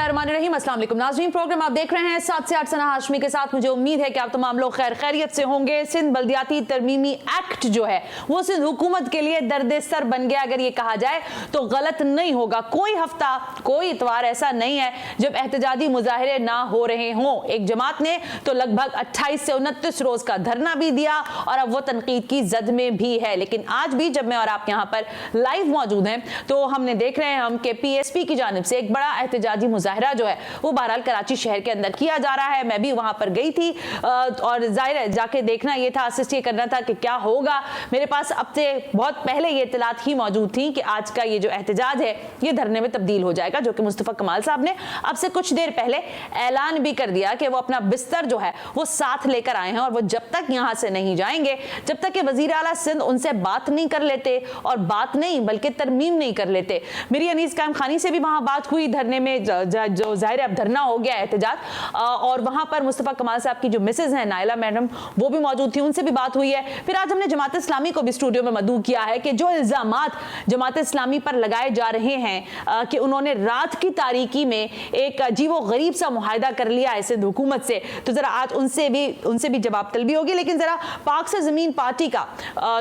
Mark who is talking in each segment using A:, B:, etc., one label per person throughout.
A: बिस्मिल्लाहिर्रहमानिर्रहीम। अस्सलाम वालेकुम नाज़रीन, प्रोग्राम आप देख रहे हैं 7 से 8 सना हाशमी के साथ। मुझे उम्मीद है कि आप तमाम लोग खैर खैरियत से होंगे। सिंध बल्दियाती तरमीमी एक्ट जो है वो सिंध हुकूमत के लिए दर्द-ए-सर बन गया, अगर ये कहा जाए तो गलत नहीं होगा। कोई हफ्ता कोई इतवार ऐसा नहीं है जब एहतजाजी मुजाहरे ना हो रहे हों। एक जमात ने तो लगभग 28 से 29 रोज का धरना भी दिया और अब वो तनकीद की जद में भी है। लेकिन आज भी जब मैं और आप यहाँ पर लाइव मौजूद हैं तो हमने देख रहे हैं हम कि PSP की जानिब से एक बड़ा एहतजाजी मुजाहरा जो है वो बहरहाल कराची शहर के अंदर किया जा रहा है। मैं भी वहां पर गई थी और जाहिर है जाके देखना ये था, असिस्ट ये करना था कि क्या होगा। मेरे पास अब से बहुत पहले ये इत्तलात ही मौजूद थी कि आज का ये जो एहतजाज है ये धरने में तब्दील हो जाएगा, जो कि मुस्तफा कमाल साहब ने अब से कुछ देर पहले ऐलान भी कर दिया कि वो अपना बिस्तर जो है वो साथ लेकर आए हैं और वो जब तक यहाँ से नहीं जाएंगे, जब तक कि वजीर आला सिंध उनसे बात नहीं कर लेते, और बात नहीं बल्कि तरमीम नहीं कर लेते। मेरी अनीस कायम खानी से भी वहां बात हुई धरने में, जो जाहिर अब धरना हो गया एहतजाज, और वहां पर मुस्तफा कमाल साहब की जो मिसेज हैं नाइला मैडम वो भी मौजूद थी, उनसे भी बात हुई है। फिर आज हमने जमात इस्लामी को भी स्टूडियो में मदऊ किया है कि जो इल्जामात जमात इस्लामी पर लगाए जा रहे हैं कि उन्होंने रात की तारीकी में एक अजीबो गरीब सा मुआहदा कर लिया है सिंध हुकूमत से, तो जरा आज उनसे भी जवाब तलबी होगी। लेकिन जरा पाक से जमीन पार्टी का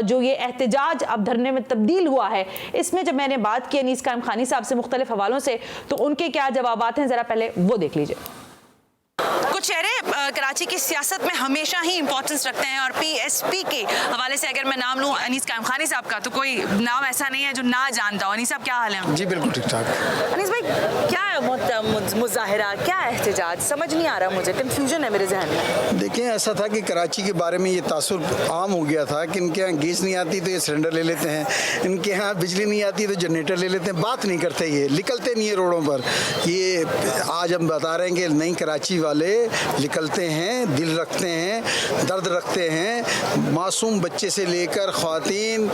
A: जो ये एहतजाज अब धरने में तब्दील हुआ है, इसमें जब मैंने बात की अनीस कायम खानी साहब से मुख्तलिफ हवालों से, तो उनके क्या जवाबात हैं जरा पहले वो देख लीजिए। कुछ चेहरे कराची की सियासत में हमेशा ही इंपॉर्टेंस रखते हैं और PSP के हवाले से अगर मैं नाम लूं अनीस कायम खानी साहब का, तो कोई नाम ऐसा नहीं है जो ना जानता हो। अनीस साहब क्या हाल है?
B: जी बिल्कुल ठीक ठाक।
A: अनीस भाई क्या मुजाहिरा, क्या एहतजाज, समझ नहीं आ रहा, मुझे कंफ्यूजन है मेरे जहन में।
B: देखिए ऐसा था कि कराची के बारे में ये तासुर आम हो गया था कि इनके यहाँ गैस नहीं आती तो ये सिलेंडर ले लेते हैं, इनके यहाँ बिजली नहीं आती तो जनरेटर ले लेते हैं, बात नहीं करते, ये निकलते नहीं है रोडों पर। ये आज हम बता रहे हैं कि नहीं, कराची वाले निकलते हैं, दिल रखते हैं, दर्द रखते हैं, मासूम बच्चे से लेकर ख्वातीन,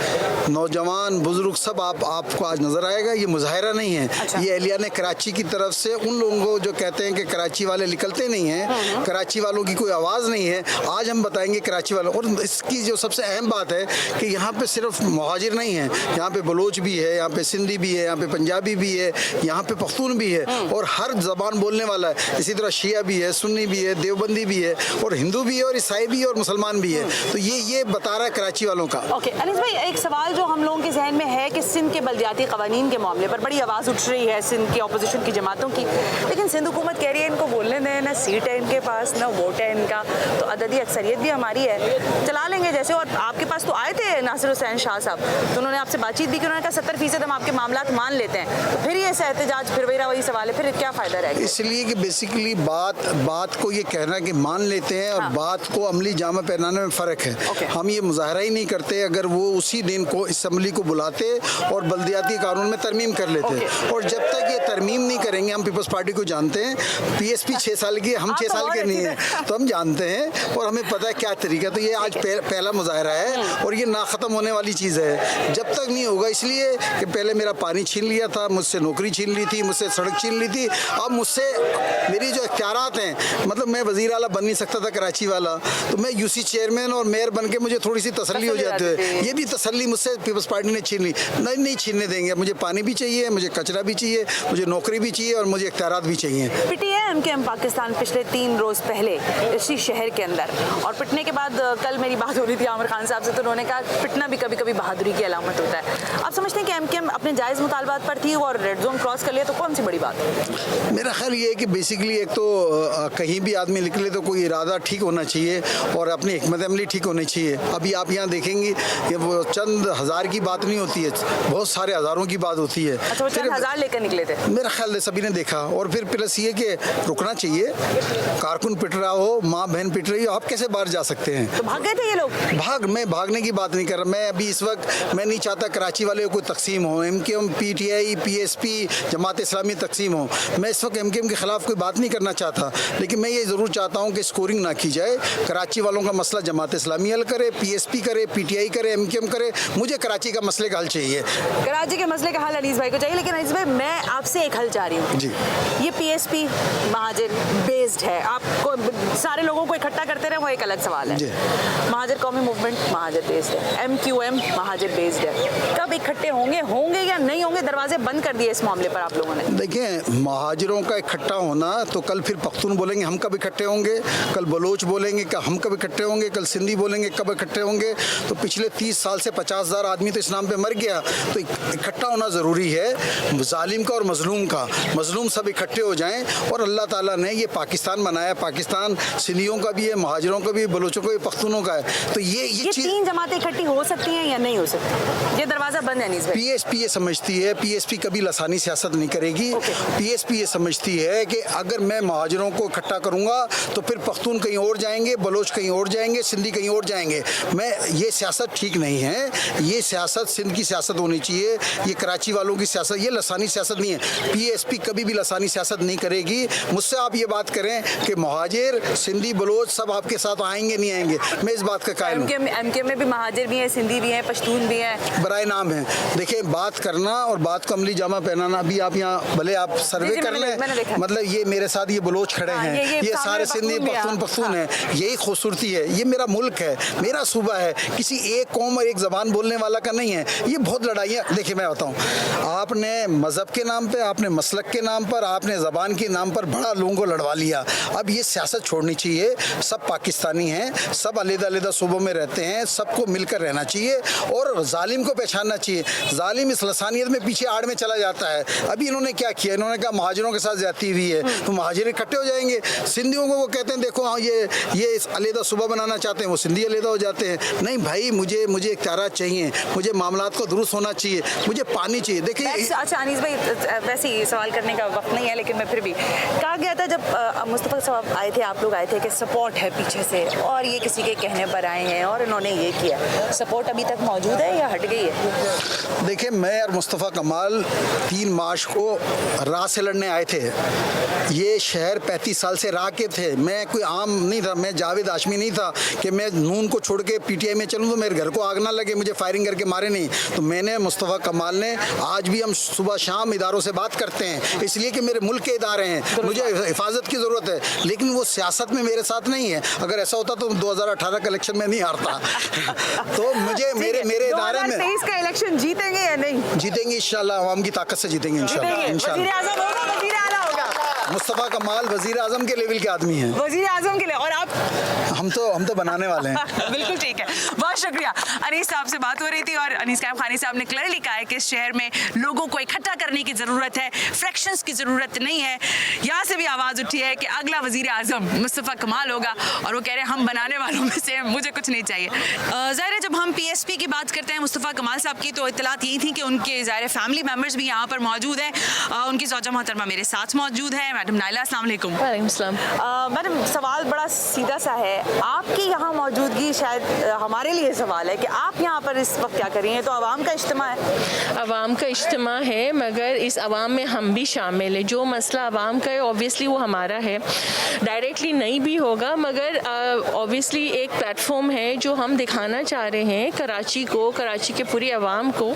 B: नौजवान, बुजुर्ग सब आपको आज नजर आएगा। ये मुजाहिरा नहीं है। अच्छा। ये एहलियाने कराची की तरफ से उन लोगों को जो कहते हैं कि कराची वाले निकलते नहीं हैं, कराची वालों की कोई आवाज़ नहीं है, आज हम बताएंगे कराची वालों। और इसकी जो सबसे अहम बात है कि यहाँ पे सिर्फ मुहाजिर नहीं है, यहाँ पे बलोच भी है, यहाँ पे सिंधी भी है, यहाँ पे पंजाबी भी है, यहाँ पे पख्तून भी है, और हर जबान बोलने वाला है। इसी तरह शिया भी है, सुन्नी भी है, देवबंदी भी है, और हिंदू भी है, और ईसाई भी है, और मुसलमान भी है। तो ये बता रहा है कराची वालों का।
A: ओके अनीस भाई, एक सवाल जो हम लोगों के जहन में है कि सिंध के बल्दियाती कवानीन के मामले पर बड़ी आवाज़ उठ रही है सिंध की अपोजिशन की जमातों की, लेकिन सिंध हुकूमत कह रही है इनको बोलने दें, ना सीट है इनके पास, ना वोट है इनका, तो अददी अक्सरियत भी हमारी है, चला लेंगे जैसे। और आपके पास तो आए थे नासिर हुसैन शाह साहब, तो उन्होंने आपसे बातचीत भी की, उन्होंने कहा 70% हम आपके मामलात मान लेते हैं, तो फिर ये एहतजाज फिर वही सवाल है, फिर क्या फ़ायदा रहेगा?
B: इसलिए कि बेसिकली बात को ये कहना कि मान लेते हैं और बात को अमली जामा पहनाने में फ़र्क है। हम ये मुजाहरा ही नहीं करते अगर वो उसी दिन को असम्बली को बुलाते और बल्दियाती कानून में तरमीम कर लेते। और जब तक ये तरमीम नहीं करेंगे, हम पीपल्स पार्टी को जानते हैं, PSP 6 साल की, हम 6 साल के नहीं हैं, तो हम जानते हैं और हमें पता है क्या तरीका। तो ये आज पहला मुजाहरा है और ये ना ख़त्म होने वाली चीज़ है जब तक नहीं होगा। इसलिए कि पहले मेरा पानी छीन लिया था, मुझसे नौकरी छीन ली थी, मुझसे सड़क छीन ली थी, अब मुझसे मेरी जो इख्तियारात हैं, मतलब मैं वज़ीर आला बन नहीं सकता था कराची वाला, तो मैं UC चेयरमैन और मेयर बन के मुझे थोड़ी सी तसल्ली हो जाती है। ये भी तसल्ली मुझसे पीपल्स पार्टी ने छीन ली। नहीं छीनने देंगे। मुझे पानी भी चाहिए, मुझे कचरा भी चाहिए, मुझे नौकरी भी चाहिए और मुझे इख्तियारात भी चाहिए।
A: पिटी है MKM पाकिस्तान पिछले 3 रोज़ पहले इसी शहर के अंदर, और पिटने के बाद कल मेरी बात हो रही थी आमिर खान साहब से, तो उन्होंने कहा पिटना भी कभी कभी बहादुरी की अलामत होता है। आप समझते हैं कि MKM अपने जायज़ मुतालबात पर थी और रेड जोन क्रॉस कर लिया, तो कौन सी बड़ी बात है?
B: मेरा ख्याल ये है कि बेसिकली एक तो कहीं भी आदमी निकले तो कोई इरादा ठीक होना चाहिए और अपनी हिकमत अमली ठीक होनी चाहिए। अभी आप यहाँ देखेंगे कि वो चंद हज़ार की बात नहीं होती है, बहुत सारे हज़ारों की बात होती है।
A: अच्छा, वो चंद हज़ार लेकर निकले थे?
B: मेरा ख्याल है सभी ने देखा। और फिर प्लस ये कि रुकना चाहिए, कारकुन पिट रहा हो, माँ बहन पिट रही हो, आप कैसे बाहर जा सकते हैं?
A: तो भाग गए थे ये लोग?
B: मैं भागने की बात नहीं कर रहा। मैं अभी इस वक्त मैं नहीं चाहता कराची वाले को कोई तकसीम हो, MKM PTI PSP Jamaat Islami तकसीम हो। मैं इस वक्त MKM के ख़िलाफ़ कोई बात नहीं करना चाहता, लेकिन मैं ये ज़रूर चाहता हूँ कि स्कोरिंग ना की जाए। कराची वालों का मसला जमात इस्लामी हल करे, PSP करे, PTI करे, MKM करे। मुझे कराची का मसले का हल चाहिए।
A: कराची के मसले का हल अनीस भाई को चाहिए। लेकिन अनीस भाई, मैं आपसे एक हल चाह रही
C: रही हूँ
B: जी।
C: ये PSP महाजन बेस्ड है, आपको सारे लोगों को इकट्ठा करते रहे वो एक अलग सवाल है।
B: जी।
C: महाजन कौमी मूवमेंट महाजन बेस्ड है, MQM महाजन बेस्ड है, कब इकट्ठे होंगे या नहीं होंगे? दरवाजे बंद कर दिए इस मामले पर आप लोगों ने।
B: देखिए, महाजरों का इकट्ठा होना तो कल फिर पख्तून बोलेंगे हम कब इकट्ठे होंगे, कल बलोच बोलेंगे कि हम कब इकट्ठे होंगे, कल सिंधी बोलेंगे कब इकट्ठे होंगे। तो पिछले 30 साल से 50,000 आदमी तो इस नाम पे मर गया, तो इकट्ठा होना ज़रूरी है जालिम का और मजलूम का। मजलूम सब इकट्ठे हो जाएं, और अल्लाह ताला ने ये पाकिस्तान बनाया, पाकिस्तान सिंधियों का भी है, महाजरों का भी है, बलोचों का भी, पख्तूनों का है। तो ये चीज़
C: 3 जमातें इकट्ठी हो सकती हैं या नहीं हो सकती? ये दरवाजा बंद है अनीस भाई।
B: PSP ये समझती है, PSP कभी लसानी सियासत नहीं करेगी। PSP ये समझती है कि अगर मैं महाजरों को इकट्ठा करूंगा तो फिर पख्तून कहीं और जाएंगे, बलोच कहीं और जाएंगे, सिंधी कहीं और जाएंगे। ये सियासत ठीक नहीं है। ये सियासत सिंध की सियासत होनी चाहिए, ये कराची वालों की सियासत, ये लसानी सियासत नहीं है। PSP कभी भी लसानी सियासत नहीं करेगी। मुझसे आप ये बात करें कि महाजिर, सिंधी, बलोच सब आपके साथ आएंगे नहीं आएंगे, मैं इस बात का कायल हूँ।
C: MK में भी महाजिर भी हैं, सिंधी भी हैं, पश्तून भी हैं,
B: बराए नाम है। देखिए, बात करना और बात को अमली जामा पहनाना, अभी आप यहाँ भले आप सर्वे कर लें, मतलब ये मेरे साथ ये बलोच खड़े हैं, ये सारे सिंधी पख्तून हैं, यही खूबसूरती है। ये मेरा मुल्क है, मेरा सूबा है, किसी एक कौम और एक ज़बान बोलने वाला का नहीं है। ये बहुत लड़ाइयाँ, देखिए मैं बताऊँ, आपने मज़हब के नाम पे, आपने मसलक के नाम पर, आपने ज़बान के नाम पर बड़ा लोगों को लड़वा लिया। अब ये सियासत छोड़नी चाहिए। सब पाकिस्तानी हैं, सब अलग-अलग सूबों में रहते हैं, सबको मिलकर रहना चाहिए और जालिम को पहचानना चाहिए। जालिम इस लसानियत में पीछे आड़ में चला जाता है। अभी इन्होंने क्या किया, इन्होंने कहा महाजिरों के साथ ज्यादती हुई है तो महाजिर इकट्ठे हो जाएंगे। सिंधियों को वो कहते हैं देखो हाँ ये इस अलहदा सूबा बनाना चाहते हैं, वो सिंधी अलहदा हो जाते हैं। नहीं भाई, मुझे इख्तियारात चाहिए, मुझे मामलात को दुरुस्त होना चाहिए, मुझे पानी चाहिए। देखिए,
C: अच्छा अनीस भाई, वैसे ही सवाल करने का वक्त नहीं है, लेकिन मैं फिर भी, कहा गया था जब मुस्तफ़ा साहब आए थे, आप लोग आए थे कि सपोर्ट है पीछे से और ये किसी के कहने पर आए हैं और इन्होंने ये किया। सपोर्ट अभी तक मौजूद है या हट गई है?
B: देखिए, मैं और मुस्तफ़ा कमाल 3 मार्च को राह से लड़ने आए थे। ये शहर 35 साल से राह के थे। मैं कोई आम नहीं था, मैं जावेद हाशमी नहीं था कि मैं नून को छोड़ के PTI में चलूँ तो मेरे घर को आग ना लगे, मुझे फायरिंग करके मारे नहीं। तो मैंने, मुस्तफ़ा कमाल ने, आज भी हम सुबह शाम इदारों से बात करते हैं, इसलिए कि मेरे मुल्क के इदारे हैं, मुझे हिफाजत की ज़रूरत है। लेकिन वो सियासत में मेरे साथ नहीं है। अगर ऐसा होता तो 2018 का इलेक्शन में नहीं हारता। तो मुझे मेरे इदारे में
C: 2023 का इलेक्शन जीतेंगे या नहीं?
B: जीतेंगे इंशाल्लाह, आवाम की ताकत से जीतेंगे इंशाल्लाह। मुस्तफ़ा कमाल वज़ीर आज़म के लेवल के आदमी हैं,
C: वज़ीर आज़म के लिए, और आप?
B: हम तो बनाने वाले हैं।
C: बिल्कुल ठीक है, बहुत शुक्रिया। अनीस साहब से बात हो रही थी और अनीस कायम खानी साहब ने क्लियरली कहा है कि इस शहर में लोगों को इकट्ठा करने की ज़रूरत है, फ्रैक्शंस की ज़रूरत नहीं है। यहाँ से भी आवाज़ उठी है कि अगला वज़ीर आज़म मुस्तफ़ा कमाल होगा और वो कह रहे हैं हम बनाने वालों में से, मुझे कुछ नहीं चाहिए। ज़ाहिर है जब हम PSP की बात करते हैं मुस्तफ़ा कमाल साहब की, तो इत्तलात यही थी कि उनके ज़ाहिर फैमिली मेम्बर्स भी यहाँ पर मौजूद हैं। उनकी ज़ौजा मोहतरमा मेरे साथ मौजूद है, मैडम नाइला, अस्सलाम वालेकुम।
D: वालेकुम सलाम।
C: मैडम, सवाल बड़ा सीधा सा है, आपकी यहाँ मौजूदगी शायद हमारे लिए सवाल है कि आप यहाँ पर इस वक्त क्या कर रही हैं? तो आवाम का इज्तिमा है,
D: आवाम का इज्तिमा है, मगर इस आवाम में हम भी शामिल हैं। जो मसला आवाम का है ऑब्वियसली वो हमारा है, डायरेक्टली नहीं भी होगा, मगर ऑब्वियसली एक प्लेटफॉर्म है जो हम दिखाना चाह रहे हैं कराची को, कराची के पूरी आवाम को,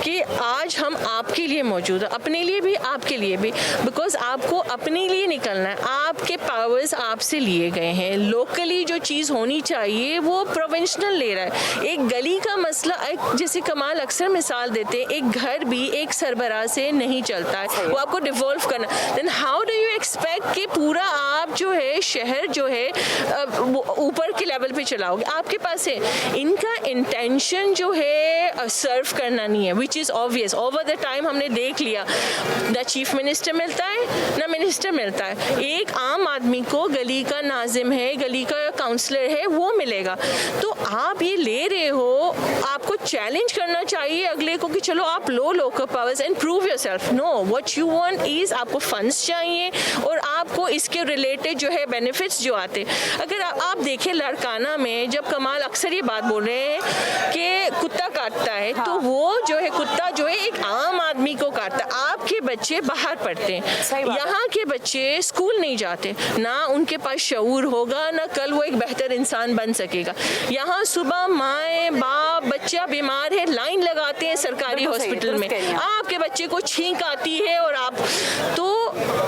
D: कि आज हम आपके लिए मौजूद हैं, अपने लिए भी, आपके लिए भी। बिकॉज आपको अपने लिए निकलना है, आपके पावर्स आपसे लिए गए हैं। लोकली जो चीज़ होनी चाहिए वो प्रोविंशनल ले रहा है। एक गली का मसला, जैसे कमाल अक्सर मिसाल देते हैं, एक घर भी एक सरबराह से नहीं चलता है, वो आपको डिवॉल्व करना। Then how do you expect कि पूरा आप जो है शहर जो है ऊपर के लेवल पे चलाओगे? आपके पास है, इनका इंटेंशन जो है सर्व करना नहीं है, which is obvious. Over the time हमने देख लिया, ना चीफ मिनिस्टर मिलता है ना मिनिस्टर मिलता है। एक आम आदमी को गली का नाजिम है, गली का काउंसलर है, वो मिलेगा। तो आप ये ले रहे हो, आपको चैलेंज करना चाहिए अगले को कि चलो आप लो local powers and prove yourself. No, what you want is आपको फंड्स चाहिए और आपको इसके रिलेटेड अनएक्सपेक्टेड जो है बेनिफिट्स जो आते, अगर आप देखें लड़काना में जब कमाल अक्सर ये बात बोल रहे हैं कि कुत्ता काटता है, तो वो जो है कुत्ता जो है एक आम आदमी को काटता है। आपके बच्चे बाहर पढ़ते हैं, यहाँ के बच्चे स्कूल नहीं जाते, ना उनके पास शऊर होगा, ना कल वो एक बेहतर इंसान बन सकेगा। यहाँ सुबह माएँ बाप बच्चा बीमार है लाइन लगाते हैं सरकारी हॉस्पिटल में, आपके बच्चे को छींक आती है और आप तो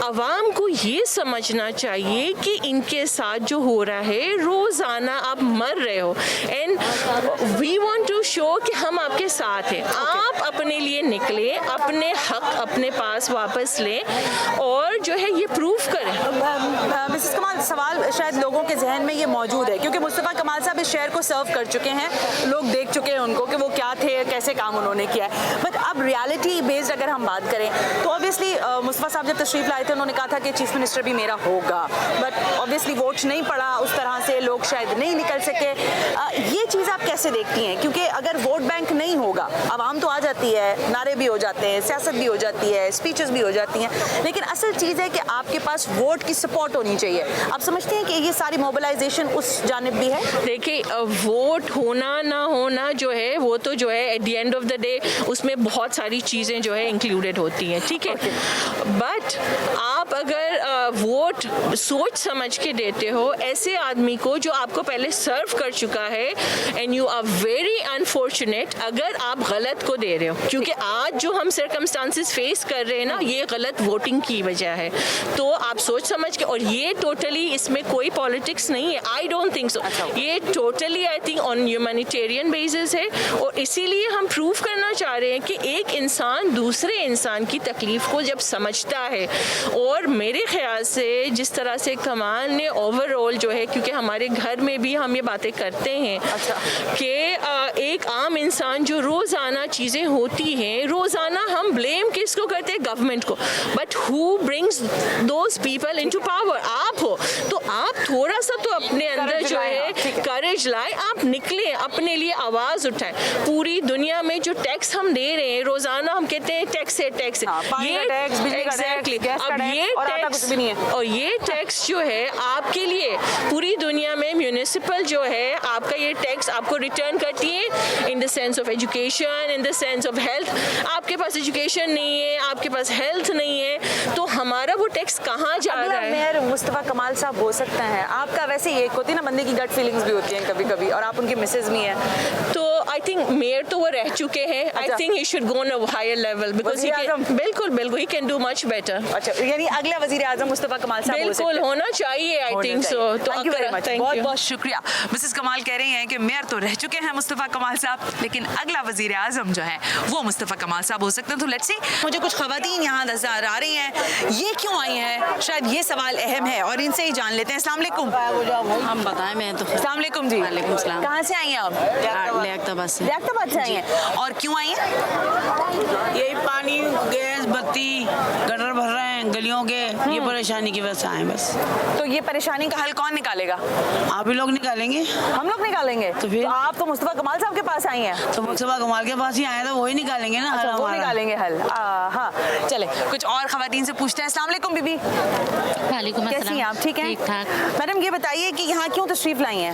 D: अवाम को ये समझना चाहिए कि इनके साथ जो हो रहा है रोज़ाना आप मर रहे हो, and we want to show कि हम आपके साथ हैं। आप अपने लिए निकले, अपने हक अपने पास वापस लें और जो है ये प्रूफ करें।
C: मिसेस कमाल, सवाल शायद लोगों के जहन में ये मौजूद है क्योंकि मुस्तफ़ा कमाल साहब इस शहर को सर्व कर चुके हैं, लोग देख चुके हैं उनको कि वो क्या थे, कैसे काम उन्होंने किया है। बट अब रियलिटी बेस्ड अगर हम बात करें तो ऑब्वियसली मुस्तफ़ा साहब जब तशरीफ़ लाए थे उन्होंने कहा था कि चीफ मिनिस्टर भी मेरा होगा, बट ऑब्वियसली वोट नहीं पड़ा उस तरह से, लोग शायद नहीं निकल सके। ये चीज़ आप कैसे देखती हैं? क्योंकि अगर वोट बैंक नहीं होगा, आवाम तो आ जाती है, नारे भी हो जाते हैं, सियासत भी हो जाती है, स्पीचेस भी हो जाती हैं, लेकिन असल चीज़ है कि आपके पास वोट की सपोर्ट होनी चाहिए। आप समझते हैं कि ये सारी मोबिलाइजेशन उस जानिब भी है?
D: देखिए, वोट होना ना होना जो है वो तो जो है at the end of the day उसमें बहुत सारी चीज़ें जो है इंक्लूडेड होती हैं, ठीक है। बट आप अगर वोट सोच समझ के देते हो ऐसे आदमी को जो आपको पहले सर्व कर चुका है, and you are very unfortunate अगर आप गलत को दे रहे हो, क्योंकि आज जो हम सर्कमस्टांसिस फेस कर रहे हैं ना, ये गलत वोटिंग की वजह है। तो आप सोच समझ के, और ये टोटली इसमें कोई पॉलिटिक्स नहीं है, आई डोंट थिंक सो, ये totally I think on humanitarian basis है, और इसीलिए हम प्रूव करना चाह रहे हैं कि एक इंसान दूसरे इंसान की तकलीफ को जब समझता है, और मेरे ख्याल से जिस तरह से कमाल ने ओवरऑल जो है, क्योंकि हमारे घर में भी हम ये बातें करते हैं कि एक आम इंसान जो रोज़ाना चीज़ें होती हैं, रोज़ाना हम ब्लेम किसको करते हैं? गवर्नमेंट को, but who brings those people into power? आप हो, तो आप थोड़ा सा तो अपने अंदर जो है करेज लाए, आप निकले, अपने लिए आवाज़ उठाएं। पूरी दुनिया में जो टैक्स हम दे रहे हैं, रोज़ाना हम कहते हैं टैक्स है, टैक्स है, ये एग्जैक्टली, अब ये टैक्स और ये टैक्स जो है आपके लिए पूरी दुनिया में म्यूनिसिपल जो है आपका ये टैक्स आपको रिटर्न करती है in the sense of education, in the sense of health. आपके पास एजुकेशन नहीं है, आपके पास हेल्थ नहीं है, तो हमारा वो टैक्स कहाँ जा रहा है?
C: मेयर मुस्तफ़ा कमाल साहब हो सकते हैं। आपका वैसे एक होती है ना, बंदे की गट फीलिंग्स भी होती हैं कभी कभी, और आप उनके मिसेज भी हैं,
D: तो आई थिंक मेयर तो वो रह चुके हैं। I think he should go on a higher level because बिल्कुल बिल्कुल he can do much better.
C: अच्छा, यानी अगला वज़ीर आज़म मुस्तफ़ा कमाल साहब
D: बिल्कुल होना चाहिए, आई थिंक सो। तो
C: थैंक यू वेरी मच, बहुत बहुत
E: शुक्रिया। मिसेस कमाल कह रही हैं कि मेयर तो रह चुके हैं मुस्तफ़ा कमाल साहब, लेकिन अगला वज़ीर आज़म जो है वो मुस्तफ़ा कमाल साहब हो सकते हैं। तो लेट्स सी, मुझे कुछ ख़वातीन यहाँ नज़र आ रही हैं, ये क्यों आई हैं? शायद ये सवाल अहम है और इनसे ही जान लेते हैं। अस्सलाम वालेकुम।
F: हम बताएं, मैं तो
E: अस्सलाम वालेकुम जी।
F: वालेकुम सलाम।
E: कहाँ से आई हैं आप?
F: लियाकताबाद से।
E: लियाकताबाद से आई हैं, और क्यों आई हैं?
F: यही पानी, गैस, बत्ती, गटर भर रहे हैं गलियों के, ये परेशानी की वजह से आए बस।
E: तो ये परेशानी का हल कौन निकालेगा?
F: आप ही लोग निकालेंगे।
E: हम लोग निकालेंगे?
F: तो फिर
E: आप तो मुस्तफ़ा कमाल साहब के पास आई हैं।
F: तो मुस्तफ़ा कमाल के पास ही आए तो वही निकालेंगे ना।
E: अच्छा, वो निकालेंगे हल। हाँ, चले कुछ और ख़वातीन से पूछते हैं। अस्सलाम वालेकुम बीबी।
G: वालेकुम
E: कैसी हैं आप? ठीक हैं?
G: ठीक ठाक।
E: मैडम ये बताइए कि यहाँ क्यों तशरीफ़ लाई हैं?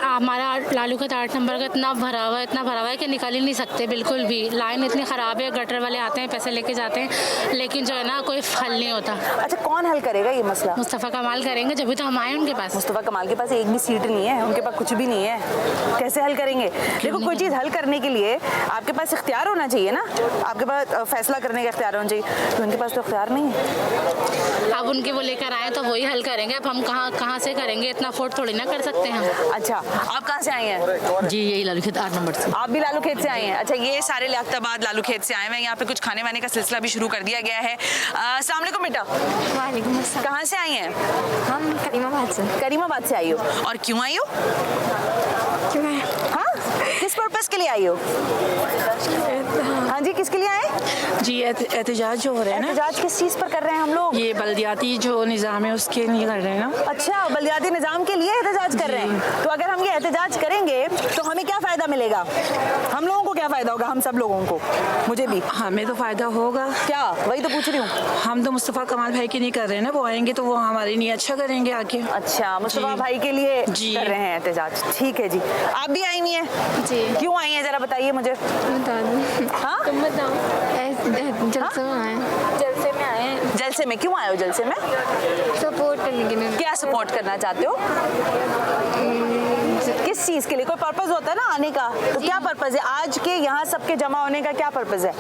G: हमारा लालू का 8 नंबर का इतना भरा हुआ है कि निकल ही नहीं सकते बिल्कुल भी। लाइन इतनी ख़राब है, गटर वाले आते हैं, पैसे लेके जाते हैं, लेकिन जो है ना कोई हल नहीं होता।
E: अच्छा, कौन हल करेगा ये मसला?
G: मुस्तफ़ा कमाल करेंगे, जब भी तो हम आए उनके पास।
E: मुस्तफ़ा कमाल के पास एक भी सीट नहीं है, उनके पास कुछ भी नहीं है, कैसे हल करेंगे? देखो, कोई चीज़ हल करने के लिए आपके पास इख्तियार होना चाहिए ना, आपके पास फैसला करने का इख्तियार होना चाहिए, तो उनके पास तो इख्तियार नहीं है।
G: अब उनके वो लेकर आए तो वही हल करेंगे। अब हम कहाँ से करेंगे? इतना अफोर्ड थोड़ी ना कर सकते हैं हम।
E: अच्छा, आप कहाँ से आए हैं?
F: जी, यही लालू खेत 8 नंबर से।
E: आप भी लालू खेत से आए हैं? अच्छा, ये सारे लियाकताबाद लालू खेत से आए हैं। यहाँ पे कुछ खाने वाने का सिलसिला भी शुरू कर दिया गया है। अस्सलाम वालेकुम बेटा।
H: वालेकुम अस्सलाम।
E: कहाँ से आई हैं?
H: हम करीमाबाद से।
E: करीमाबाद से आई हो, और क्यों आई हो?
H: क्यों है?
E: हाँ, किस पर्पस के लिए आई हो? हाँ
A: हाँ जी, किसके लिए आए?
F: जी एहतजाज जो हो रहे हैं ना,
A: एहतजाज किस चीज़ पर कर रहे हैं हम लोग?
F: ये बल्दियाती जो निज़ाम है उसके लिए कर रहे हैं ना।
A: अच्छा, बल्दियाती निज़ाम के लिए एहतजाज कर रहे हैं। तो अगर हम ये एहतजाज करेंगे तो हमें क्या फ़ायदा मिलेगा? हम लोगों को क्या फ़ायदा होगा, हम सब लोगों को? मुझे भी।
F: हमें तो फ़ायदा होगा।
A: क्या? वही तो पूछ रही हूँ।
F: हम तो मुस्तफ़ा कमाल भाई की नहीं कर रहे हैं ना, वो आएंगे तो वो हमारे लिए अच्छा करेंगे आके।
A: अच्छा, मुस्तफा
F: जी।
A: भाई के लिए
F: जी।
A: कर रहे हैं एहतजाज। ठीक है जी। आप भी आई हुई हैं?
H: जी।
A: क्यों आई हैं, जरा बताइए मुझे।
H: बता दो।
A: हाँ?
H: तुम बताओ। जलसे में आए। जलसे में आए हैं।
A: जलसे में क्यों आए हो? जलसे में
H: सपोर्ट करने के लिए।
A: क्या सपोर्ट करना चाहते हो? किस चीज के लिए? कोई पर्पस होता है ना आने का, तो क्या पर्पस है आज के यहाँ सबके जमा होने का? क्या पर्पस है?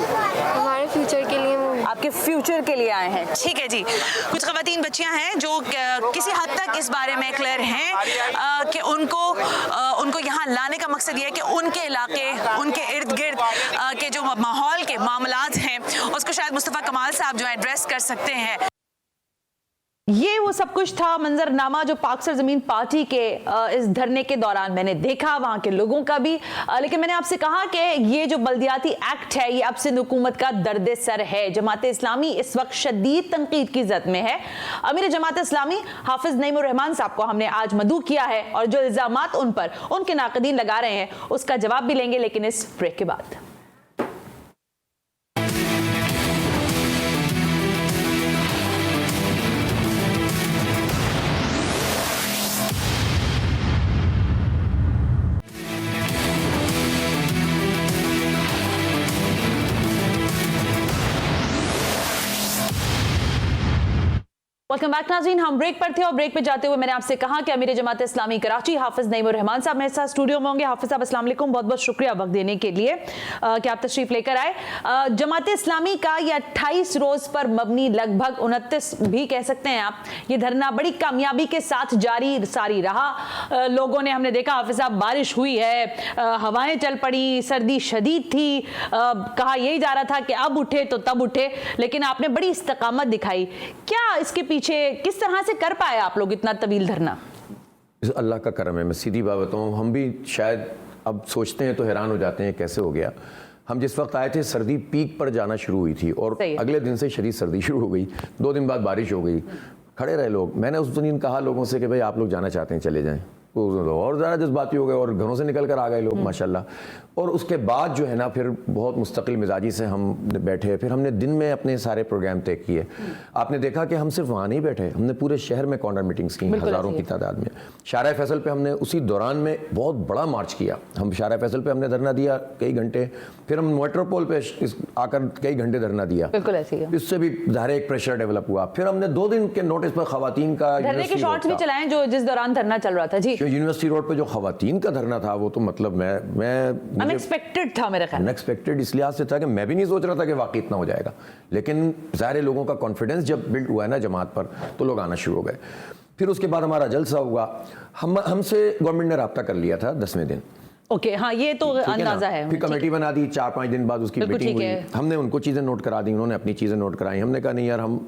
H: हमारे फ्यूचर के लिए वो
A: आपके फ्यूचर के लिए आए हैं।
C: ठीक है जी। कुछ ख़वातीन बच्चियां हैं जो किसी हद तक इस बारे में क्लियर हैं कि उनको यहाँ लाने का मकसद ये है कि उनके इलाके, उनके इर्द गिर्द के जो माहौल के मामलात हैं उसको शायद मुस्तफ़ा कमाल साहब जो है एड्रेस कर सकते हैं।
A: ये वो सब कुछ था मंजरनामा जो पाक सरजमीन पार्टी के इस धरने के दौरान मैंने देखा, वहाँ के लोगों का भी। लेकिन मैंने आपसे कहा कि ये जो बल्दियाती एक्ट है ये अब सिंध हुकूमत का दर्द सर है। जमात इस्लामी इस वक्त शदीद तनकीद की जद में है। अमीर जमात इस्लामी हाफिज नईमुर रहमान साहब को हमने आज मदऊ किया है और जो इल्जामात उन पर उनके नाक़दीन लगा रहे हैं उसका जवाब भी लेंगे, लेकिन इस ब्रेक के बाद। वेलकम बैक नाज़रीन। हम ब्रेक पर थे और ब्रेक पे जाते हुए मैंने आपसे कहा कि अमीर जमात इस्लामी कराची हाफिज नईमुर रहमान साहब मेरे साथ स्टूडियो में होंगे। हाफिज साहब अस्सलाम वालेकुम, बहुत बहुत शुक्रिया वक्त देने के लिए कि आप तशरीफ लेकर आए। जमात इस्लामी का ये 28 रोज पर मबनी, लगभग 29 भी कह सकते हैं आप, ये धरना बड़ी कामयाबी के साथ जारी सारी रहा। लोगों ने, हमने देखा हाफिज साहब, बारिश हुई है, हवाएं चल पड़ी, सर्दी शदीद थी, कहा यही जा रहा था कि अब उठे तो तब उठे, लेकिन आपने बड़ी इस्तकामत दिखाई। क्या इसके पीछे, किस तरह से कर पाए आप लोग इतना तवील धरना?
I: अल्लाह का करम है। मैं सीधी बात बताऊँ, हम भी शायद अब सोचते हैं तो हैरान हो जाते हैं कैसे हो गया। हम जिस वक्त आए थे सर्दी पीक पर जाना शुरू हुई थी और अगले दिन से शदीद सर्दी शुरू हो गई, 2 दिन बाद बारिश हो गई, खड़े रहे लोग। मैंने उस दिन कहा लोगों से कि भाई आप लोग जाना चाहते हैं चले जाएं, और ज़्यादा जज्बाती हो गए और घरों से निकल कर आ गए लोग माशाल्लाह। और उसके बाद जो है ना फिर बहुत मुस्तकिल मिजाजी से हम बैठे, फिर हमने दिन में अपने सारे प्रोग्राम तय किए। आपने देखा कि हम सिर्फ वहाँ नहीं बैठे, हमने पूरे शहर में कॉर्नर मीटिंग्स की, हज़ारों की तादाद में। शारा फैसल पे हमने उसी दौरान में बहुत बड़ा मार्च किया। हम शारा फैसल पे हमने धरना दिया कई घंटे, फिर हम मेट्रोपोल पे आकर कई घंटे धरना दिया।
A: बिल्कुल ऐसे ही।
I: इससे भी ज़ाहिर एक प्रेशर डेवलप हुआ। फिर हमने 2 दिन के नोटिस पर खवातीन का
A: धरने के शॉट्स भी चलाए जो जिस दौरान धरना चल रहा था। जी,
I: यूनिवर्सिटी रोड पे जो खवातीन का धरना था वो तो मतलब मैं
A: अनएक्सपेक्टेड था मेरे ख्याल।
I: अनएक्सपेक्टेड इस लिहाज से था कि मैं भी नहीं सोच रहा था कि वाकई इतना हो जाएगा, लेकिन ज़ाहिर लोगों का कॉन्फिडेंस जब बिल्ड हुआ है ना जमात पर तो लोग आना शुरू हो गए। फिर उसके बाद हमारा जलसा हुआ, हमसे गवर्नमेंट ने रब्ता कर लिया था 10वें दिन।
A: ओके, हाँ, ये तो अंदाजा है।
I: फिर कमेटी बना दी, 4-5 दिन बाद उसकी मीटिंग हुई, हमने उनको चीज़ें नोट करा दी, उन्होंने अपनी चीज़ें नोट कराई। हमने कहा नहीं यार, हम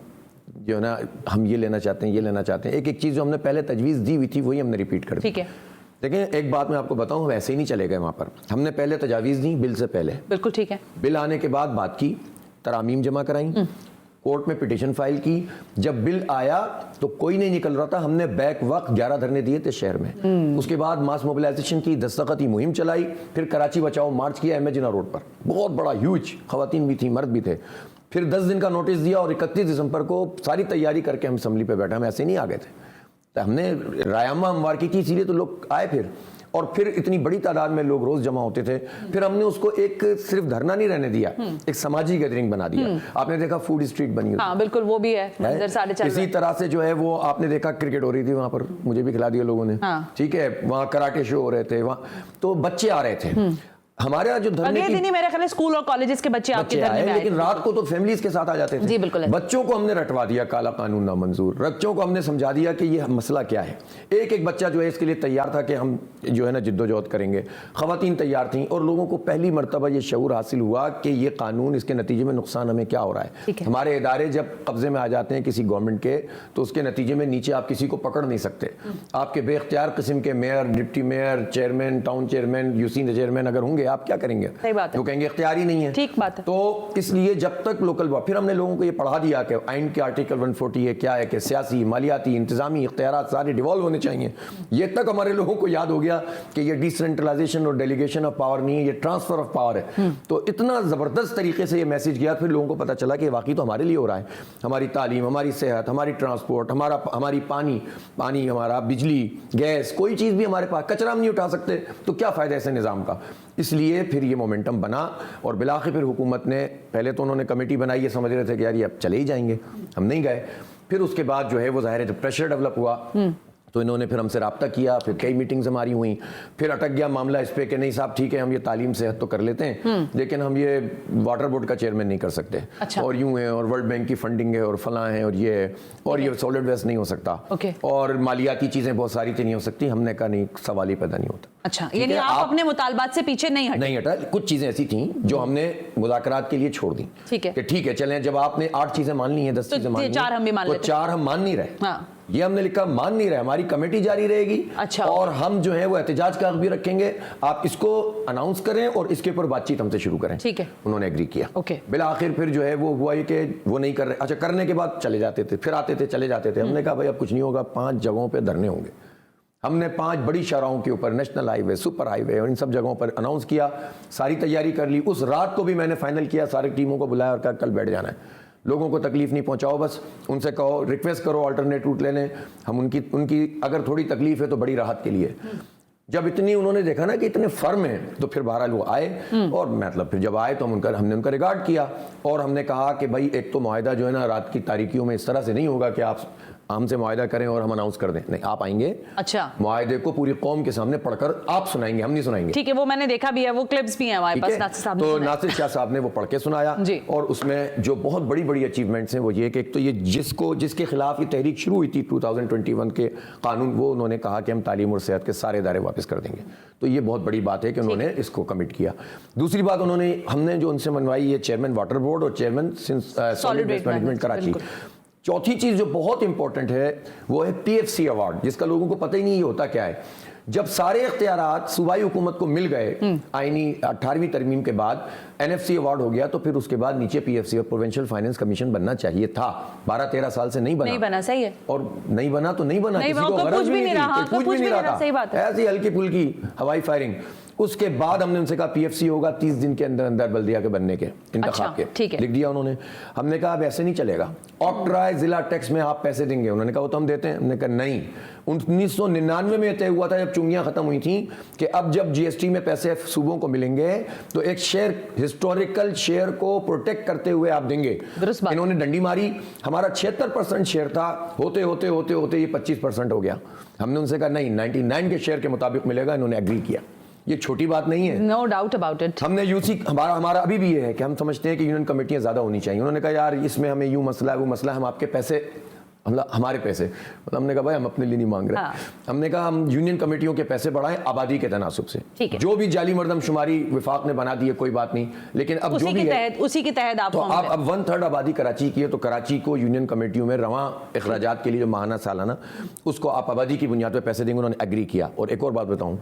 I: जो है ना हम ये लेना चाहते हैं, ये लेना चाहते हैं। एक एक चीज़ जो हमने पहले तजवीज़ दी हुई थी वही हमने रिपीट कर दी।
A: ठीक है,
I: लेकिन एक बात मैं आपको बताऊं, हम ऐसे ही नहीं चले गए वहाँ पर। हमने पहले तजावीज़ दी बिल से पहले,
A: बिल्कुल ठीक है।
I: बिल आने के बाद बात की, तरामीम जमा कराई, कोर्ट में पिटीशन फाइल की। जब बिल आया तो कोई नहीं निकल रहा था, हमने बैक वक्त 11 धरने दिए थे शहर में। उसके बाद मास मोबिलाइजेशन की, दस्तखती मुहिम चलाई, फिर कराची बचाओ मार्च किया एम ए जिन्ना रोड पर, बहुत बड़ा ह्यूज, खवातीन भी थी, मर्द भी थे। फिर 10 दिन का नोटिस दिया और 31 दिसंबर को सारी तैयारी करके हम असम्बली पे बैठे। हम ऐसे नहीं आ गए थे, तो हमने रायमा हमवार की थी, इसीलिए तो लोग आए फिर। और फिर इतनी बड़ी तादाद में लोग रोज जमा होते थे। फिर हमने उसको एक सिर्फ धरना नहीं रहने दिया, एक समाजी गैदरिंग बना दिया। आपने देखा फूड स्ट्रीट बनी,
A: हाँ बिल्कुल, वो भी है, मंजर साढ़े चार।
I: इसी तरह से जो है वो आपने देखा क्रिकेट हो रही थी वहां पर, मुझे भी खिला दिया लोगों ने। ठीक है, वहाँ कराटे शो हो रहे थे, वहाँ तो बच्चे आ रहे थे। हमारे यहाँ जो धरने
A: दिन ही मेरे ख्याल स्कूल और कॉलेजेस के बच्चे आपके धरने में आए,
I: लेकिन रात को तो फैमिलीज के साथ आ जाते थे।
A: जी बिल्कुल।
I: बच्चों को हमने रटवा दिया काला कानून नामंजूर, बच्चों को हमने समझा दिया कि ये मसला क्या है। एक एक बच्चा जो है इसके लिए तैयार था कि हम जो है ना जिद्दोजहद करेंगे। खवातीन तैयार थी और लोगों को पहली मरतबा ये शऊर हासिल हुआ कि ये कानून, इसके नतीजे में नुकसान हमें क्या हो रहा है। हमारे इदारे जब कब्जे में आ जाते हैं किसी गवर्नमेंट के तो उसके नतीजे में नीचे आप किसी को पकड़ नहीं सकते। आपके बेख्तियार किस्म के mayor, deputy mayor, chairman, town chairman, UC chairman अगर होंगे آپ کیا کریں گے؟
A: صحیح بات ہے.
I: وہ کہیں گے اختیار ہی نہیں ہے.
A: ٹھیک بات ہے.
I: تو اس لیے جب تک لوکل پھر ہم نے لوگوں کو یہ پڑھا دیا کہ آئین کے آرٹیکل 140 ہے کیا ہے کہ سیاسی مالیاتی انتظامی اختیارات سارے ڈیوالو ہونے چاہیے. یہ تک ہمارے لوگوں کو یاد ہو گیا کہ یہ ڈی سینٹرلائزیشن اور ڈیلیگیشن آف پاور نہیں ہے, یہ ٹرانسفر آف پاور ہے. تو اتنا زبردست طریقے سے یہ میسج گیا, پھر لوگوں کو پتا چلا کہ واقعی تو ہمارے لیے ہو رہا ہے. ہماری تعلیم, ہماری صحت, ہماری ٹرانسپورٹ, ہماری پانی ہمارا, بجلی, گیس, کوئی چیز بھی ہمارے پاس, کچرا ہم نہیں اٹھا سکتے, تو کیا فائدہ ایسے نظام کا. اس لیے پھر یہ مومنٹم بنا اور بالآخر پھر حکومت نے, پہلے تو انہوں نے کمیٹی بنائی, یہ سمجھ رہے تھے کہ یار یہ اب چلے ہی جائیں گے, ہم نہیں گئے. پھر اس کے بعد جو ہے وہ ظاہر ہے جب پریشر ڈیولپ ہوا تو انہوں نے پھر ہم سے رابطہ کیا, پھر کئی میٹنگز ہماری ہوئیں, پھر اٹک گیا معاملہ اس پہ کہ نہیں صاحب ٹھیک ہے ہم یہ تعلیم صحت تو کر لیتے ہیں لیکن ہم یہ واٹر بورڈ کا چیئرمین نہیں کر سکتے, اور یوں ہے, اور ورلڈ بینک کی فنڈنگ ہے, اور فلاں ہے, اور یہ ہے, اور یہ سالڈ ویسٹ نہیں ہو سکتا, اور مالیاتی چیزیں بہت ساری نہیں ہو سکتی. ہم نے کہا نہیں, سوال ہی پیدا نہیں ہوتا.
A: اچھا, یعنی آپ اپنے مطالبات سے پیچھے نہیں
I: ہٹا. کچھ چیزیں ایسی تھیں جو ہم نے مذاکرات کے لیے چھوڑ دی کہ ٹھیک ہے چلیں, جب آپ نے 8 چیزیں مان لی ہیں, 10 چیزیں مان لی ہیں, تو 4 ہم مان نہیں رہے. یہ ہم نے لکھا مان نہیں رہے, ہماری کمیٹی جاری رہے گی, اور ہم جو ہے وہ احتجاج کا حق بھی رکھیں گے, آپ اس کو اناؤنس کریں اور اس کے اوپر بات چیت ہم سے شروع کریں.
A: ٹھیک ہے,
I: انہوں نے ایگری کیا. بالآخر پھر جو ہے وہ ہوا یہ کہ وہ نہیں کر رہے. اچھا, کرنے کے بعد چلے جاتے تھے, پھر آتے تھے, چلے جاتے تھے. ہم نے کہا بھائی اب کچھ نہیں ہوگا, 5 جگہوں پہ دھرنے ہوں گے. ہم نے 5 بڑی شاہراہوں کے اوپر, نیشنل ہائی وے, سپر ہائی وے, اور ان سب جگہوں پر اناؤنس کیا. ساری تیاری کر لی. اس رات کو بھی میں نے فائنل کیا, ساری ٹیموں کو بلایا اور کہا کل بیٹھ جانا ہے, لوگوں کو تکلیف نہیں پہنچاؤ, بس ان سے کہو ریکویسٹ کرو آلٹرنیٹ روٹ لے لیں. ہم ان کی اگر تھوڑی تکلیف ہے تو بڑی راحت کے لیے. جب اتنی انہوں نے دیکھا نا کہ اتنے فرم ہیں, تو پھر بہرحال وہ آئے, اور مطلب پھر جب آئے تو ہم نے ان کا ریگارڈ کیا, اور ہم نے کہا کہ بھائی ایک تو معاہدہ جو ہے نا رات کی تاریکیوں میں اس طرح سے نہیں ہوگا کہ آپ ہم سے معاہدہ کریں اور ہم اناؤنس کر دیں. نہیں, آپ آئیں گے,
A: اچھا,
I: معاہدے کو پوری قوم کے سامنے پڑھ کر آپ سنائیں گے, ہم نہیں سنائیں گے.
A: ٹھیک ہے, وہ میں نے دیکھا بھی ہے, وہ کلپس بھی ہیں ہمارے پاس. ناصر صاحب
I: تو ناصر شاہ صاحب نے وہ پڑھ کے سنایا, اور اس میں جو بہت بڑی بڑی اچیومنٹس ہیں وہ یہ کہ ایک تو یہ جس کے خلاف یہ تحریک شروع ہوئی تھی 2021 کے قانون, وہ انہوں نے کہا کہ ہم تعلیم اور صحت کے سارے ادارے واپس کر دیں گے. تو یہ بہت بڑی بات ہے کہ انہوں نے اس کو کمٹ کیا. دوسری بات ہم نے جو ان سے منوائی, یہ چیئرمین واٹر بورڈ اور chairman solid waste management Karachi. چوتھی چیز جو بہت امپورٹنٹ ہے وہ ہے PFC ایوارڈ, جس کا لوگوں کو پتہ ہی نہیں یہ ہوتا کیا ہے. جب سارے اختیارات صوبائی حکومت کو مل گئے آئینی 18ویں ترمیم کے بعد, NFC ایوارڈ ہو گیا, تو پھر اس کے بعد نیچے PFC اور پروونشل فائنینس کمیشن بننا چاہیے تھا. 12-13 سال سے نہیں بنا.
A: صحیح ہے,
I: اور نہیں بنا تو نہیں بنا, کسی کو غرض بھی نہیں رہا, کچھ بھی نہیں رہا تھا, ایسی ہلکی پھلکی ہوائی فائرنگ. اس کے بعد ہم نے ان سے کہا PFC ہوگا 30 دن کے اندر بلدیہ کے بننے کے, انتخاب کے, لکھ دیا انہوں نے. ہم نے کہا اب ایسے نہیں چلے گا, آکٹرائے ضلع ٹیکس میں آپ پیسے دیں گے. انہوں نے کہا وہ تو ہم دیتے ہیں. ہم نے کہا نہیں. 1999 میں طے ہوا تھا جب چنگیاں ختم ہوئی تھیں کہ اب جب GST میں پیسے صوبوں کو ملیں گے تو ایک شیئر, ہسٹوریکل شیئر کو پروٹیکٹ کرتے ہوئے آپ دیں گے. انہوں نے ڈنڈی ماری, ہمارا 76% شیئر تھا, ہوتے ہوتے یہ 25% ہو گیا. ہم نے ان سے کہا نہیں, 99 کے شیئر کے مطابق ملے گا. انہوں نے ایگری کیا. یہ چھوٹی بات نہیں ہے,
A: نو ڈاؤٹ اباؤٹ اٹ. ہم
I: نے ہمارا ابھی بھی یہ ہے کہ ہم سمجھتے ہیں کہ یونین کمیٹیاں زیادہ ہونی چاہیے. انہوں نے کہا یار اس میں ہمیں یوں مسئلہ ہے, وہ مسئلہ, ہم آپ کے پیسے, ہمارے پیسے, ہم نے کہا بھائی ہم اپنے لیے نہیں مانگ رہے. ہم نے کہا ہم یونین کمیٹیوں کے پیسے بڑھائیں آبادی کے تناسب سے. جو بھی جعلی مردم شماری وفاق نے بنا دی ہے کوئی بات نہیں, لیکن اب جو بھی ہے
A: اسی کے تحت آپ,
I: تو اب 1/3 آبادی کراچی کی ہے, تو کراچی کو یونین کمیٹیوں میں رواں اخراجات کے لیے جو ماہانہ سالانہ, اس کو آپ آبادی کی بنیاد پہ پیسے دیں گے. انہوں نے ایگری کیا. اور ایک اور بات بتاؤں,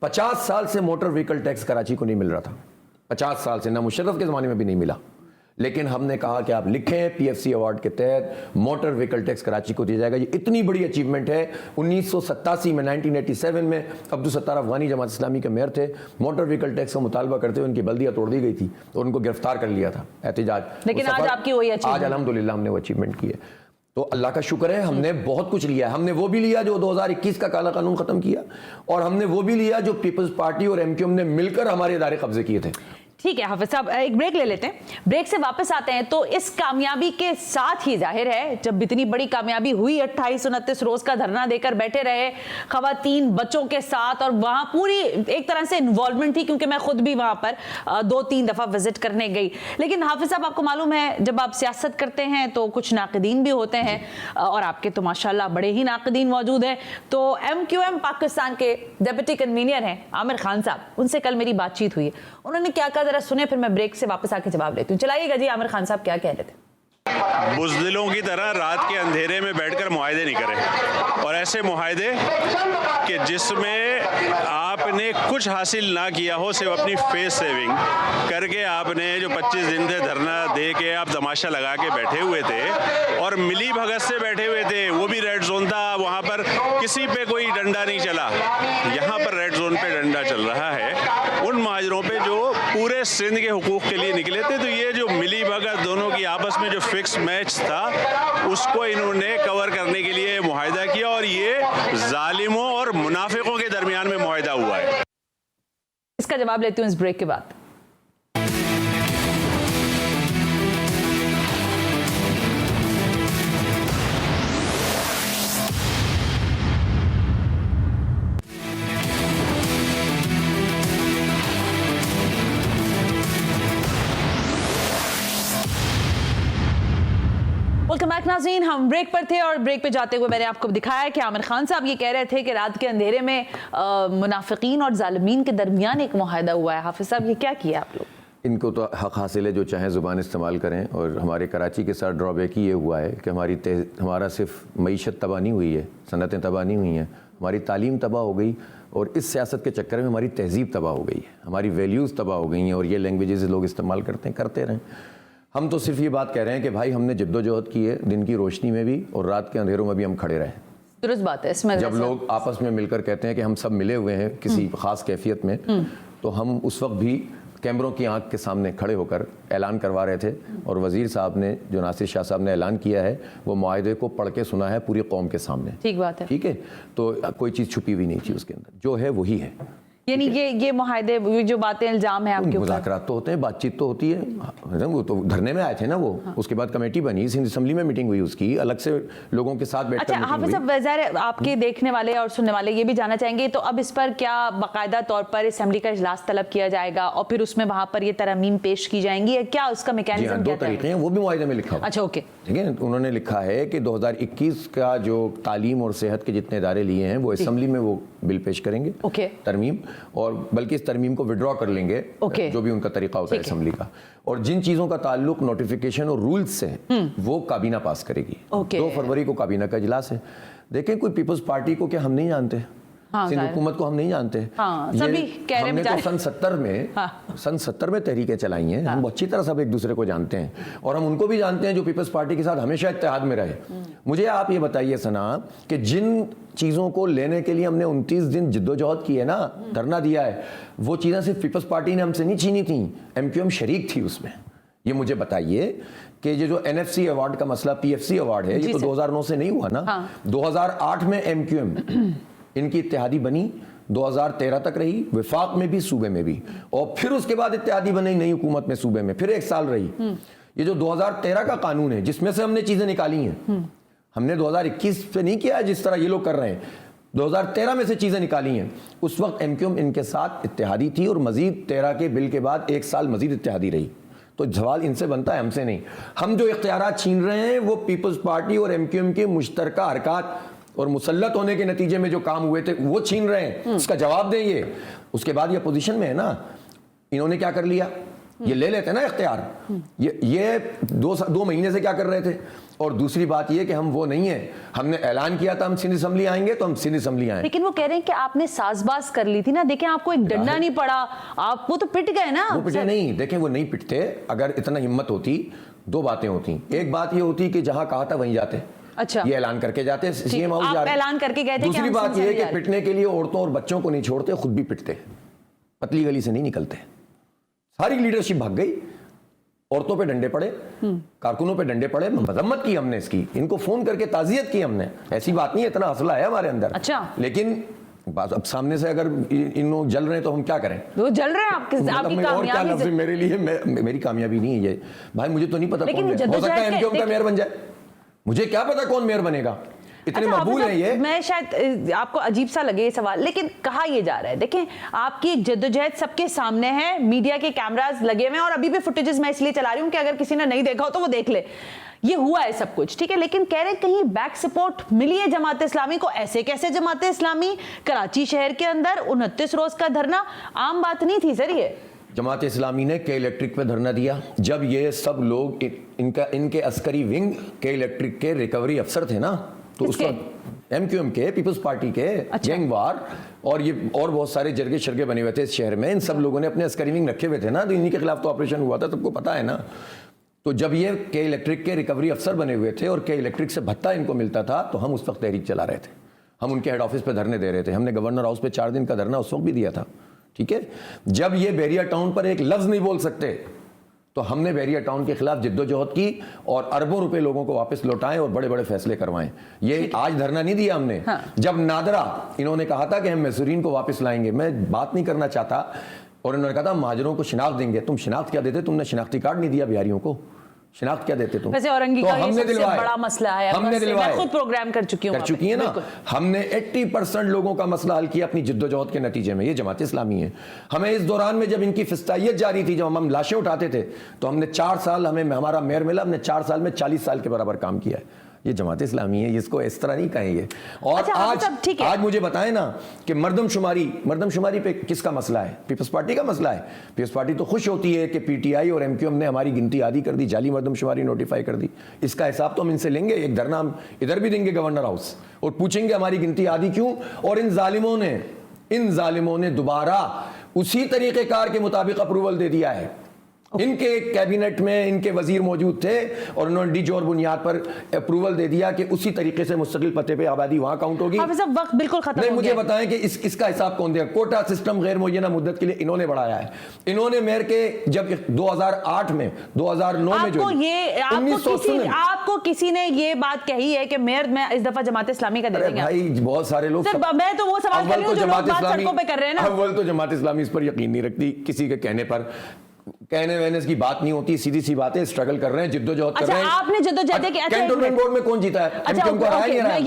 I: 50 سال سے موٹر وہیکل ٹیکس کراچی کو نہیں مل رہا تھا. 50 سال سے, نہ مشرف کے زمانے میں بھی نہیں ملا. لیکن ہم نے کہا کہ آپ لکھیں PFC ایوارڈ کے تحت موٹر وہیکل ٹیکس کراچی کو دیا جائے گا. یہ اتنی بڑی اچیومنٹ ہے. 1987 میں 1987 میں عبدالستار افغانی جماعت اسلامی کے میئر تھے, موٹر وہیکل ٹیکس کا مطالبہ کرتے ہوئے ان کی بلدیہ توڑ دی گئی تھی اور ان کو گرفتار کر لیا تھا احتجاج.
A: لیکن آج آپ کی وہی
I: آج الحمدللہ ہم نے وہ اچیومنٹ کی ہے. تو اللہ کا شکر ہے, ہم نے بہت کچھ لیا ہے. ہم نے وہ بھی لیا جو 2021 کا کالا قانون ختم کیا, اور ہم نے وہ بھی لیا جو پیپلز پارٹی اور MQM نے مل کر ہمارے ادارے قبضے کیے تھے.
A: ٹھیک ہے حافظ صاحب, ایک بریک لے لیتے ہیں. بریک سے واپس آتے ہیں. تو اس کامیابی کے ساتھ ہی ظاہر ہے جب اتنی بڑی کامیابی ہوئی, 28-29 روز کا دھرنا دے کر بیٹھے رہے خواتین بچوں کے ساتھ, اور وہاں پوری ایک طرح سے انوالومنٹ تھی, کیونکہ میں خود بھی وہاں پر 2-3 دفعہ وزٹ کرنے گئی. لیکن حافظ صاحب آپ کو معلوم ہے جب آپ سیاست کرتے ہیں تو کچھ ناقدین بھی ہوتے ہیں, اور آپ کے تو ماشاءاللہ بڑے ہی ناقدین موجود ہیں. تو MQM پاکستان کے ڈپٹی کنوینر ہیں عامر خان صاحب, ان سے کل میری بات چیت ہوئی. انہوں نے کیا کہا ذرا سنیں, پھر میں بریک سے واپس آ کے جواب لیتی ہوں. چلائیے گا جی, عامر خان صاحب کیا کہہ رہے تھے.
J: बुज़दिलों की तरह रात के अंधेरे में बैठकर मुआहदे नहीं करें, और ऐसे मुआहदे कि जिसमें आपने कुछ हासिल ना किया हो, सिर्फ अपनी फेस सेविंग करके आपने जो 25 दिन से धरना दे के आप तमाशा लगा के बैठे हुए थे और मिली भगत से बैठे हुए थे, वो भी रेड जोन था, वहाँ पर किसी पे कोई डंडा नहीं चला, यहाँ पर रेड जोन पे डंडा चल रहा है उन महाजरों पे जो पूरे सिंध के हुकूक के लिए निकले थे। तो ये जो मिली भगत दोनों की आपस में जो फिक्स मैच था, उसको इन्होंने कवर करने के लिए मुआहदा किया, और ये जालिमों और मुनाफिकों के दरमियान में मुआहदा हुआ है।
A: इसका जवाब लेती हूँ इस ब्रेक के बाद। वेलकम बैक नाज़रीन, हम ब्रेक पर थे और ब्रेक पे जाते हुए मैंने आपको दिखाया कि आमिर खान साहब ये कह रहे थे कि रात के अंधेरे में मुनाफिकीन और जालिमीन के दरमियान एक मुआहदा हुआ है। हाफिज साहब, ये क्या किया आप लोग?
I: इनको तो हक हासिल है, जो चाहें ज़ुबान इस्तेमाल करें। और हमारे कराची के साथ ड्रॉबैक ये हुआ है कि हमारा सिर्फ मईशत तबाह नहीं हुई है, सनतें तबाह नहीं हुई हैं, हमारी तालीम तबाह हो गई, और इस सियासत के चक्कर में हमारी तहज़ीब तबाह हो गई है, हमारी वैल्यूज़ तबाह हो गई हैं, और ये लैंग्वेजेस लोग इस्तेमाल करते रहें। हम तो सिर्फ ये बात कह रहे हैं कि भाई हमने जद्दोजहद की है, दिन की रोशनी में भी और रात के अंधेरों में भी हम खड़े रहें।
A: दुरुस्त बात है। इसमें
I: जब लोग आपस में मिलकर कहते हैं कि हम सब मिले हुए हैं किसी ख़ास कैफियत में, तो हम उस वक्त भी कैमरों की आंख के सामने खड़े होकर ऐलान करवा रहे थे, और वज़ीर साहब ने, जो नासिर शाह साहब ने ऐलान किया है, वो मुआहदे को पढ़ के सुना है पूरी कौम के सामने।
A: ठीक बात है,
I: ठीक है। तो कोई चीज़ छुपी हुई नहीं थी उसके अंदर, जो है वही है।
A: यानी ये मुआहदे, जो बातें इल्जाम है आपके ऊपर,
I: मुज़ाकरात तो होते हैं, बातचीत तो होती है। वो तो धरने में आए थे ना वो, उसके बाद कमेटी बनी, सिंध असेंबली में मीटिंग हुई उसकी, अलग से लोगों के साथ बैठकर
A: अच्छा हाफिज साहब, वज़ीर आपके देखने वाले और सुनने वाले ये भी जानना चाहेंगे, तो अब इस पर क्या बाकायदा तौर पर असेंबली का इजलास तलब किया जाएगा और फिर उसमें वहाँ पर ये तरमीम पेश की जाएंगी, या क्या उसका मैकेनिज्म?
I: दो तरीके हैं, वो भी मुआहदे में लिखा हुआ।
A: अच्छा, ओके,
I: ठीक है। उन्होंने लिखा है कि 2021 का जो तालीम और सेहत के जितने इदारे लिए हैं, वो असेंबली में वो बिल पेश करेंगे, तरमीम, और बल्कि इस तरमीम को विड्रॉ कर लेंगे, जो भी उनका तरीका होता है असेंबली का। और जिन चीज़ों का ताल्लुक नोटिफिकेशन और रूल्स से वो काबीना पास करेगी। 2 फरवरी को काबीना का इजलास है। देखें, कोई पीपल्स पार्टी को क्या हम नहीं जानते, सिंध हुकूमत को हम नहीं जानते। हमने तो सन 70 में तहरीकें चलाई हैं, हम अच्छी तरह सब एक दूसरे को जानते हैं, और हम उनको भी जानते हैं जो पीपल्स पार्टी के साथ हमेशा इत्तेहाद में रहे। मुझे आप ये बताइए सना, कि जिन चीज़ों को लेने के लिए हमने 29 दिन जिद्दोजहद की है ना, धरना दिया है, वो चीज़ें सिर्फ पीपल्स पार्टी ने हमसे नहीं छीनी थी, MQM शरीक थी उसमें। ये मुझे बताइए कि ये जो NFC अवार्ड का मसला, PFC अवार्ड है, ये तो 2009 से नहीं हुआ ना। 2008 में MQM इनकी इत्तेहादी बनी, 2013 तक रही, विफाक में भी, सूबे में भी, और फिर उसके बाद इत्तेहादी बनी नई हुकूमत में, सूबे में फिर 1 साल रही। ये जो 2013 का कानून है, जिसमें से हमने चीजें निकाली हैं, हमने 2021 से नहीं किया है जिस तरह ये लोग कर रहे हैं, 2013 में से चीजें निकाली हैं। उस वक्त MQM इनके साथ इत्तेहादी थी, और मजीद 13 के बिल के बाद 1 साल मजीद इत्तेहादी रही। तो सवाल इनसे बनता है, हमसे नहीं। हम जो इख्तियारात छीन रहे हैं, वो पीपल्स पार्टी और MQM के मुश्तरका हरकत और मुसल्लत होने के नतीजे में जो काम हुए थे, वो छीन रहे हैं। इसका जवाब दें ये। उसके बाद ये पोजीशन में है ना, इन्होंने क्या कर लिया, ये ले लेते हैं ना इख्तियार। ये 2 महीने से क्या कर रहे थे। और दूसरी बात ये कि हम वो नहीं है, हमने ऐलान किया था हम सिंध असेंबली आएंगे, तो हम सिंध असेंबली आए।
A: लेकिन वो कह रहे हैं कि आपने साजबाज कर ली थी ना, देखें आपको एक डंडा नहीं पड़ा, आप वो तो पिट गए ना।
I: वो पिटे नहीं, देखें वो नहीं पिटते। अगर इतना हिम्मत होती, 2 बातें होती। एक बात ये होती कि जहां कहा था वहीं जाते।
A: अच्छा,
I: ये ऐलान करके जाते, सीएम हाउस जा रहे,
A: ऐलान करके गए थे।
I: दूसरी बात ये कि पिटने के लिए औरतों और बच्चों को नहीं छोड़ते, खुद भी पिटते, पतली गली से नहीं निकलते। सारी लीडरशिप भाग गई, औरतों पे डंडे पड़े, कारकुनों पे डंडे पड़े, मजम्मत की हमने इसकी, इनको फोन करके ताजियत की हमने। ऐसी बात नहीं है, इतना हौसला है हमारे अंदर।
A: अच्छा,
I: लेकिन अब सामने से अगर इन लोग जल रहे हैं तो हम क्या करें?
A: वो जल रहे हैं आपकी कामयाबी से।
I: मेरे लिए मेरी कामयाबी नहीं है ये भाई, मुझे तो नहीं पता कौन हो सकता है MQM का मेयर बन जाए, मुझे क्या पता कौन मेयर बनेगा, इतने मकबूल है ये।
A: मैं शायद आपको अजीब सा लगे ये सवाल, लेकिन कहा ये जा रहा है, देखें आपकी जद्दोजहद सबके सामने है, मीडिया के कैमरास लगे हुए हैं, और अभी भी फुटेजेस मैं इसलिए चला रही हूँ कि अगर किसी ने नहीं देखा हो तो वो देख ले। ये हुआ है सब कुछ, ठीक है, लेकिन कह रहे कहीं बैक सपोर्ट मिली है जमात इस्लामी को। ऐसे कैसे जमात इस्लामी, कराची शहर के अंदर 29 रोज का धरना आम बात नहीं थी सर।
I: जमात इस्लामी ने के इलेक्ट्रिक पे धरना दिया जब ये सब लोग इनके अस्करी विंग के इलेक्ट्रिक के रिकवरी अफसर थे ना, तो उसका MQM के, पीपल्स पार्टी के, गैंगवार और ये और बहुत सारे जरगे शरगे बने हुए थे इस शहर में, इन सब लोगों ने अपने अस्करी विंग रखे हुए थे ना, तो इन्हीं के खिलाफ तो ऑपरेशन हुआ था, सबको पता है ना। तो जब ये के इलेक्ट्रिक के रिकवरी अफसर बने हुए थे और के इलेक्ट्रिक से भत्ता इनको मिलता था, तो हम उस वक्त तहरीक चला रहे थे, हम उनके हेड ऑफिस पे धरने दे रहे थे। हमने गवर्नर हाउस पे 4 दिन का धरना उस वक्त भी दिया था, ठीक है। जब ये बैरिया टाउन पर एक लफ्ज नहीं बोल सकते, तो हमने बैरिया टाउन के खिलाफ जिद्दोजहद की और अरबों रुपए लोगों को वापस लौटाएं और बड़े बड़े फैसले करवाएं। ये आज धरना नहीं दिया हमने। जब नादरा इन्होंने कहा था कि हम मैसूरीन को वापस लाएंगे, मैं बात नहीं करना चाहता, और इन्होंने कहा था महाजरों को शिनाख्त देंगे। तुम शिनाख्त क्या देते? तुमने शिनाख्ती कार्ड नहीं दिया बिहारियों को, शिनाख्त क्या देते तुम?
A: वैसे औरंगी का ये सबसे बड़ा मसला है,
I: हमने दिलवाया,
A: मैं खुद प्रोग्राम कर चुकी
I: है ना। हमने 80% लोगों का मसला हल किया अपनी जिद्दोजहद के नतीजे में। ये जमात इस्लामी है। हमें इस दौरान में जब इनकी फिस्तायत जारी थी, जब हम लाशें उठाते थे, तो हमने 4 साल, हमें हमारा मेयर मिला, हमने 4 साल में 40 साल के बराबर काम किया है। ये जमात इस्लामी है, इसको इस तरह नहीं कहेंगे। और आज मुझे बताएं ना कि मर्दमशुमारी पे किसका मसला है? पीपल्स पार्टी का मसला है। पीपल्स पार्टी तो खुश होती है कि PTI और MQM ने हमारी गिनती आधी कर दी, जाली मर्दमशुमारी नोटिफाई कर दी। इसका हिसाब तो हम इनसे लेंगे, एक धरना हम इधर भी देंगे गवर्नर हाउस, और पूछेंगे हमारी गिनती आधी क्यों। और इन जालिमों ने दोबारा उसी तरीक़ेकार के मुताबिक अप्रूवल दे दिया है। इनके कैबिनेट में इनके वजीर मौजूद थे और उन्होंने डिजोर बुनियाद पर अप्रूवल दे दिया कि उसी तरीके से मुस्तकिल पते पे आबादी वहां काउंट होगी।
A: वक्त बिल्कुल खत्म
I: नहीं,
A: हो
I: मुझे
A: गया।
I: बताएं कि इसका हिसाब कौन देगा? कोटा सिस्टम गैर मुअय्यना मुद्दत के लिए इन्होंने बढ़ाया है। इन्होंने मेयर के जब 2008 में 2009 में जो
A: आपको किसी ने ये बात कही है कि मेयर में इस दफा जमात इस्लामी का दे देंगे?
I: भाई बहुत सारे लोग,
A: मैं तो वो सवाल कर रही हूं जो लोग बात सड़कों पे कर रहे हैं ना।
I: अव्वल तो जमात इस्लामी इस पर यकीन नहीं रखती, किसी के कहने पर कहने वहने की बात नहीं होती, सीधी सी बात है। स्ट्रगल कर रहे हैं, जिद्दोजहद कर रहे हैं।
A: आपने जिद्दोजहद
I: कैंटोनमेंट बोर्ड में कौन जीता है?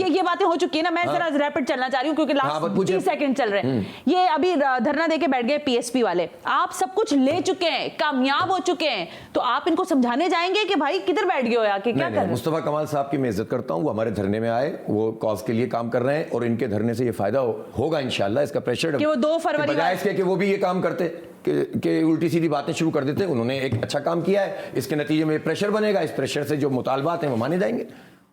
A: ये बातें हो चुकी है ना। मैं जरा रैपिड चलना चाह रही हूँ क्योंकि लास्ट 30 सेकंड चल रहे हैं। ये अभी धरना देके बैठ गए PSP वाले, आप सब कुछ ले चुके हैं, कामयाब हो चुके हैं, तो आप इनको समझाने जाएंगे कि भाई किधर बैठ गए हो यार, क्या कर रहे हैं?
I: मुस्तफा कमाल साहब की मैं इज्जत करता हूँ, वो हमारे धरने में आए, वो कॉज के लिए काम कर रहे हैं और इनके धरने से ये फायदा होगा इंशाल्लाह। इसका प्रेशर
A: कि वो 2 फरवरी
I: बजाय इसके कि वो भी ये काम करते कि उल्टी सीधी बातें शुरू कर देते, उन्होंने एक अच्छा काम किया है। इसके नतीजे में प्रेशर बनेगा, इस प्रेशर से जो मुतालबात हैं वो माने जाएंगे।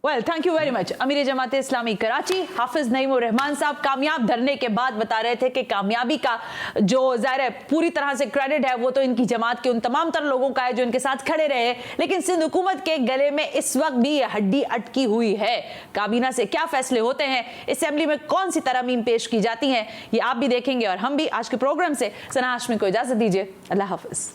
A: Well, thank you very much. अमीर जमात इस्लामी कराची हाफिज नईमुर रहमान साहब कामयाब धरने के बाद बता रहे थे कि कामयाबी का जो ज़ाहिर है पूरी तरह से क्रेडिट है वो तो इनकी जमात के उन तमाम तर लोगों का है जो इनके साथ खड़े रहे, लेकिन सिंध हुकूमत के गले में इस वक्त भी ये हड्डी अटकी हुई है। काबीना से क्या फैसले होते हैं, असेंबली में कौन सी तरमीम पेश की जाती हैं, ये आप भी देखेंगे और हम भी। आज के प्रोग्राम से सना हाशमी को इजाजत दीजिए। अल्लाह हाफिज।